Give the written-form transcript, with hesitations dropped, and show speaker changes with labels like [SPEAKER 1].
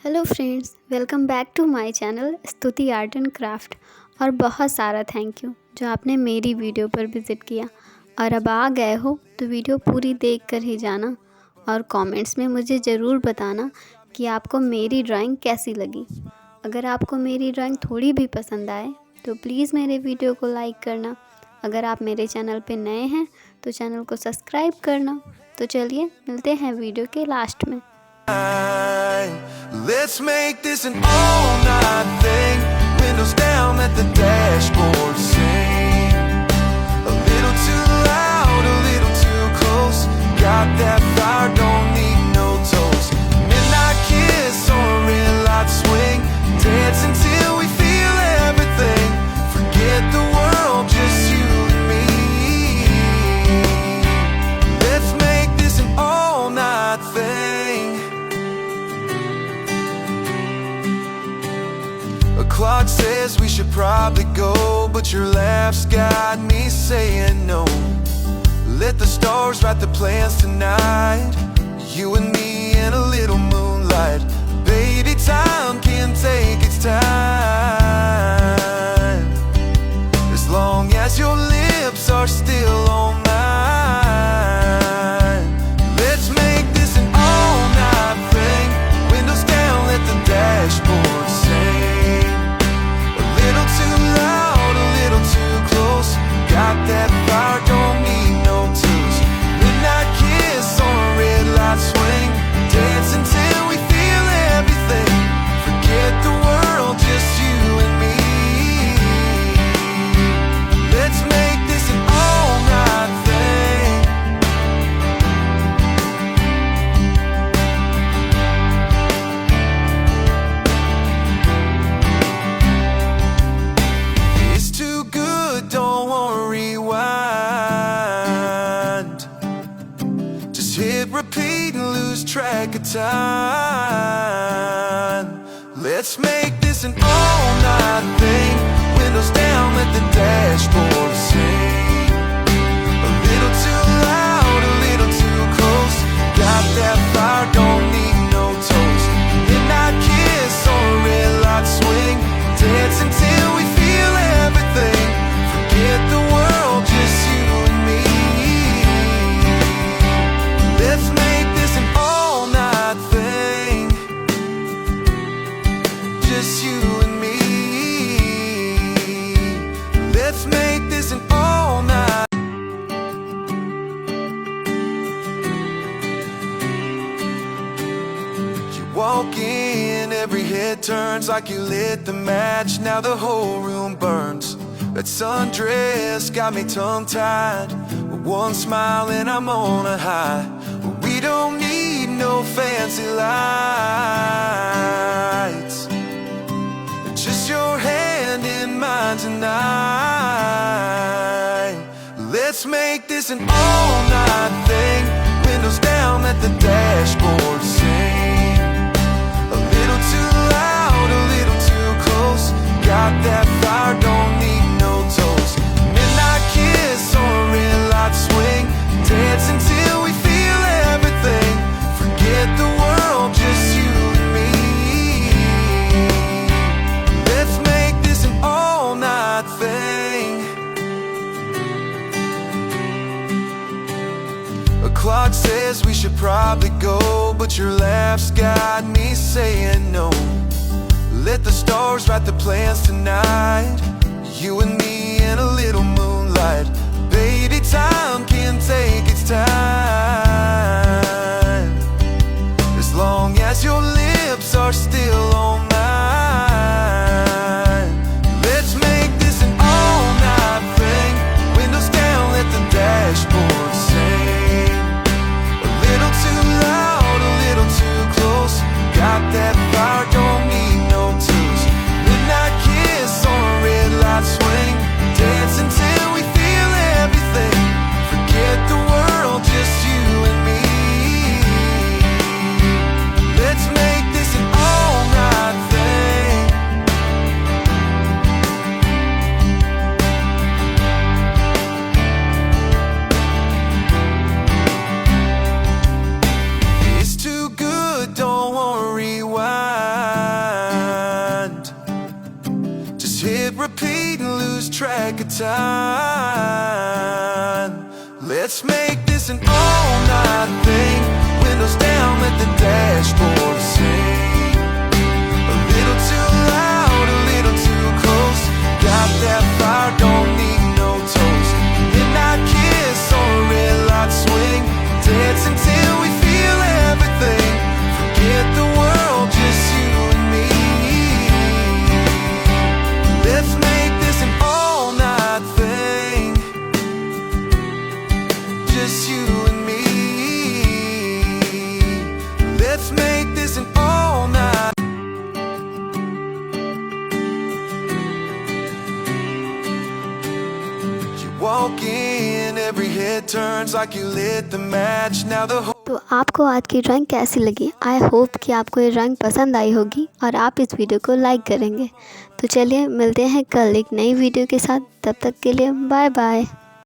[SPEAKER 1] Hello friends, welcome back to my channel Stuti art and craft. और बहुत सारा thank you जो आपने मेरी वीडियो पर विज़िट किया। और अब आ गए हो तो वीडियो पूरी देख कर ही जाना और कमेंट्स में मुझे ज़रूर बताना कि आपको मेरी ड्राइंग कैसी लगी। अगर आपको मेरी ड्राइंग थोड़ी भी पसंद आए तो प्लीज़ मेरे वीडियो को लाइक करना। अगर आप मेरे चैनल पे नए हैं तो चैनल को सब्सक्राइब करना। तो चलिए मिलते हैं वीडियो के लास्ट में।
[SPEAKER 2] Let's make this an all-night thing. Windows down, let the dashboard sing. A little too loud, a little too close. Got that fire, don't need no toast. Midnight kiss on a red light swing. Dance until we feel everything. Forget the world, just you and me. Let's make this an all-night thing. The clock says we should probably go, but your laugh's got me saying no. Let the stars write the plans tonight. You and me in a little moonlight. Baby, time can take its time. As long as your lips are still on mine. Let's make this an all-night thing. Windows down, let the dashboard sing. A little too loud, a little too close. Got that fire, don't need no tools. Midnight kiss on a red light swing. Dance until we feel everything. Forget the world, just you and me. Let's make this an all-night thing. It's too good, don't wanna rewind. Just hit repeat and lose track of time. Let's make this an all-night thing. Windows down, let the dashboard sing. A little too loud, a little too close. Got that fire, don't need no toast. Midnight kiss on a red light swing. Dance until we feel everything. Forget the world, just you and me. Let's make this an all-night thing. Just you and me. Let's make this an all-night. You walk in, every head turns like you lit the match. Now the whole room burns. That sundress got me tongue-tied. With one smile and I'm on a high. We don't need no fancy lights. Just your hand in mine tonight. Let's make this an all-night thing. Windows down, let the dashboard sing. A little too loud, a little too close. Got that fire, don't need no toast. Midnight kiss on a red light swing. Dance until we feel everything. Forget the world, just you and me. Let's make this an all-night thing. The clock says we should probably go, but your laugh's got me saying no. Let the stars write the plans tonight. You and me in a little moonlight. Baby, time can take its time. As long as your lips are still on mine. Let's make this an all-night thing. Windows down, let the dashboard sing. A little too loud, a little too close. Got that fire, don't need no tools. Midnight kiss on a red light swing. Dance until we feel everything. Forget the world, just you and me. Let's make this an all-night thing. It's too good, don't wanna rewind. repeat and lose track of time. Let's make this an all-night thing. Windows down, let the dashboard sing. A little too loud, a little too close. Got that fire, don't need no toast. Midnight kiss or a red light swing. Dance until we feel everything. Forget the world, just you and me. Let's make this an all-night thing. Just you and me. Let's make this an all-night. You walk in, every head turns like you lit the match. Now the whole
[SPEAKER 1] तो आपको आज की drawing कैसी लगी? I hope कि आपको ये drawing पसंद आई होगी और आप इस वीडियो को लाइक करेंगे। तो चलिए मिलते हैं कल एक नई वीडियो के साथ। तब तक के लिए बाय बाय।